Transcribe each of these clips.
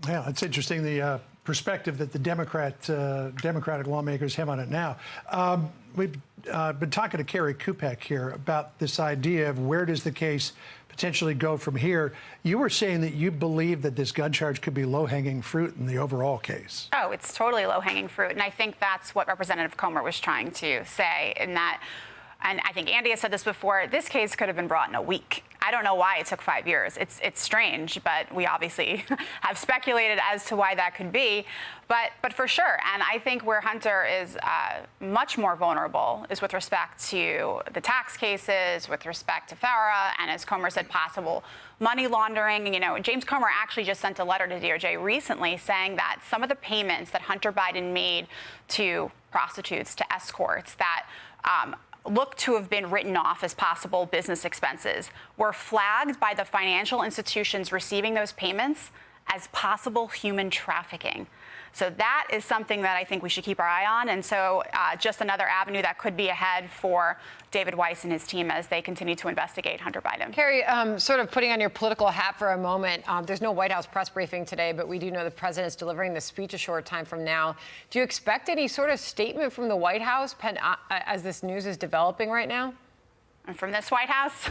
Yeah, it's interesting, the perspective that the Democratic lawmakers have on it now. We've been talking to Kerri Kupec here about this idea of where does the case potentially go from here. You were saying that you believe that this gun charge could be low-hanging fruit in the overall case. Oh, it's totally low-hanging fruit. And I think that's what Representative Comer was trying to say in that. And I think Andy has said this before, this case could have been brought in a week. I don't know why it took 5 years. It's strange, but we obviously have speculated as to why that could be. But for sure, and I think where Hunter is much more vulnerable is with respect to the tax cases, with respect to FARA, and as Comer said, possible money laundering. You know, James Comer actually just sent a letter to DOJ recently saying that some of the payments that Hunter Biden made to prostitutes, to escorts, that look to have been written off as possible business expenses were flagged by the financial institutions receiving those payments as possible human trafficking. So that is something that I think we should keep our eye on. And so just another avenue that could be ahead for David Weiss and his team as they continue to investigate Hunter Biden. Kerri, sort of putting on your political hat for a moment, there's no White House press briefing today, but we do know the president's delivering the speech a short time from now. Do you expect any sort of statement from the White House as this news is developing right now? And from this White House?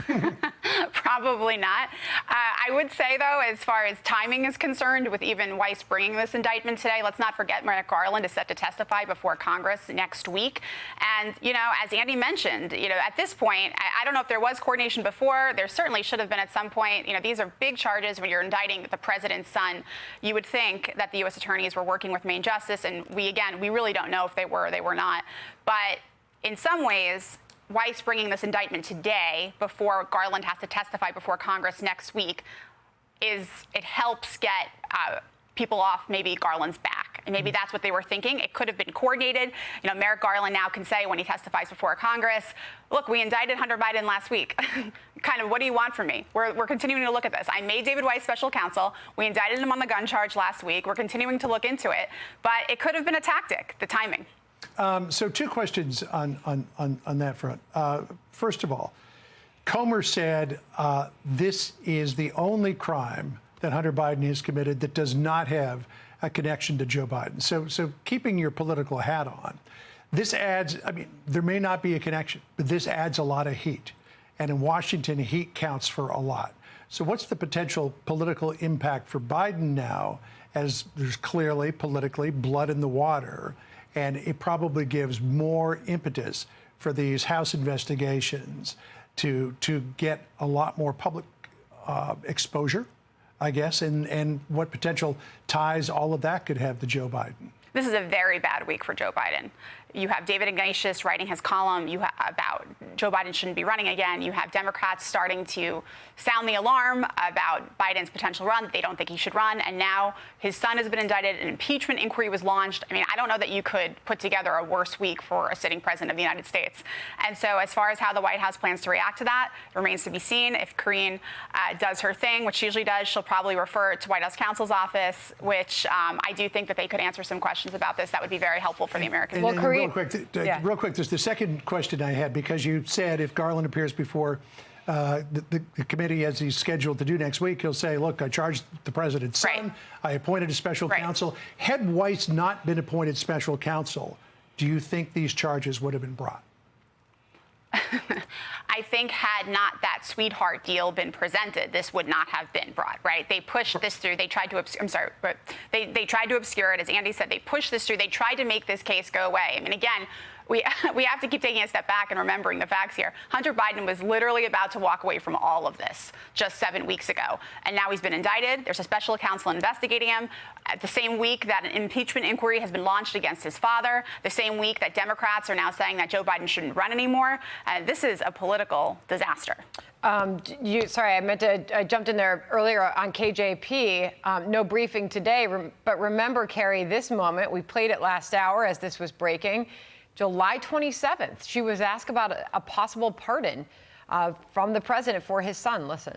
Probably not. I would say, though, as far as timing is concerned, with even Weiss bringing this indictment today, let's not forget Merrick Garland is set to testify before Congress next week. And, you know, as Andy mentioned, you know, at this point, I don't know if there was coordination before. There certainly should have been at some point. You know, these are big charges when you're indicting the president's son. You would think that the U.S. attorneys were working with Main Justice. And we really don't know if they were or they were not. But in some ways, Weiss bringing this indictment today before Garland has to testify before Congress next week it helps get people off maybe Garland's back. And maybe that's what they were thinking. It could have been coordinated. You know, Merrick Garland now can say when he testifies before Congress, look, we indicted Hunter Biden last week. Kind of, what do you want from me? We're continuing to look at this. I made David Weiss special counsel. We indicted him on the gun charge last week. We're continuing to look into it. But it could have been a tactic, the timing. So two questions on that front. First of all, Comer said this is the only crime that Hunter Biden has committed that does not have a connection to Joe Biden. So keeping your political hat on, this adds, I mean, there may not be a connection, but this adds a lot of heat. And in Washington, heat counts for a lot. So what's the potential political impact for Biden now, as there's clearly politically blood in the water? And it probably gives more impetus for these House investigations to get a lot more public exposure, I guess, and what potential ties all of that could have to Joe Biden. This is a very bad week for Joe Biden. You have David Ignatius writing his column about Joe Biden shouldn't be running again. You have Democrats starting to sound the alarm about Biden's potential run. They don't think he should run. And now his son has been indicted. An impeachment inquiry was launched. I mean, I don't know that you could put together a worse week for a sitting president of the United States. And so as far as how the White House plans to react to that, it remains to be seen. If Karine does her thing, which she usually does, she'll probably refer it to White House counsel's office, which I do think that they could answer some questions about this. That would be very helpful for the American people. Well, Karine, real quick, there's the second question I had, because you said if Garland appears before the committee as he's scheduled to do next week, he'll say, look, I charged the president's son. Right. I appointed a special counsel. Had Weiss not been appointed special counsel, do you think these charges would have been brought? I think had not that sweetheart deal been presented, this would not have been brought, right? They pushed this through. They tried to, they tried to obscure it. As Andy said, they pushed this through. They tried to make this case go away. I mean, again, we have to keep taking a step back and remembering the facts here. Hunter Biden was literally about to walk away from all of this just 7 weeks ago. And now he's been indicted. There's a special counsel investigating him. At the same week that an impeachment inquiry has been launched against his father, the same week that Democrats are now saying that Joe Biden shouldn't run anymore. This is a political disaster. Sorry, I jumped in there earlier on KJP. No briefing today, but remember, Kerri, this moment, we played it last hour as this was breaking. July 27th, she was asked about a possible pardon from the president for his son. Listen.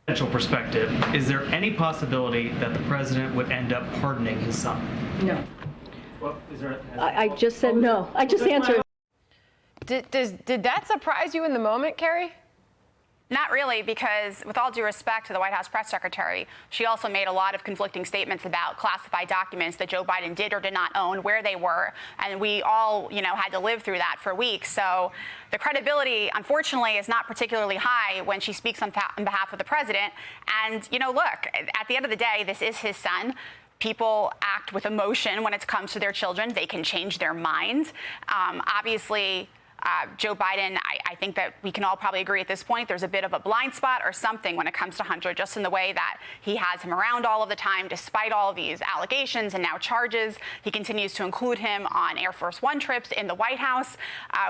Potential perspective, is there any possibility that the president would end up pardoning his son? No. Well, I just said no. I just answered. Did that surprise you in the moment, Kerri? Not really, because with all due respect to the White House press secretary, she also made a lot of conflicting statements about classified documents that Joe Biden did or did not own, where they were, and we all, had to live through that for weeks. So the credibility, unfortunately, is not particularly high when she speaks on behalf of the president. And, look, at the end of the day, this is his son. People act with emotion when it comes to their children. They can change their minds. Obviously, Joe Biden, I think that we can all probably agree at this point, there's a bit of a blind spot or something when it comes to Hunter, just in the way that he has him around all of the time, despite all of these allegations and now charges. He continues to include him on Air Force One trips in the White House,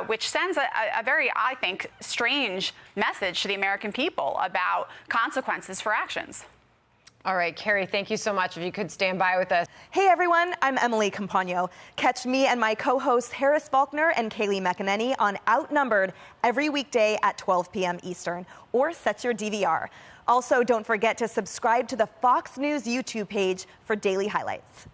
which sends a very, I think, strange message to the American people about consequences for actions. All right, Kerri, thank you so much. If you could stand by with us. Hey everyone, I'm Emily Campagno. Catch me and my co-hosts Harris Faulkner and Kaylee McEnany on Outnumbered every weekday at 12 p.m. Eastern, or set your DVR. Also, don't forget to subscribe to the Fox News YouTube page for daily highlights.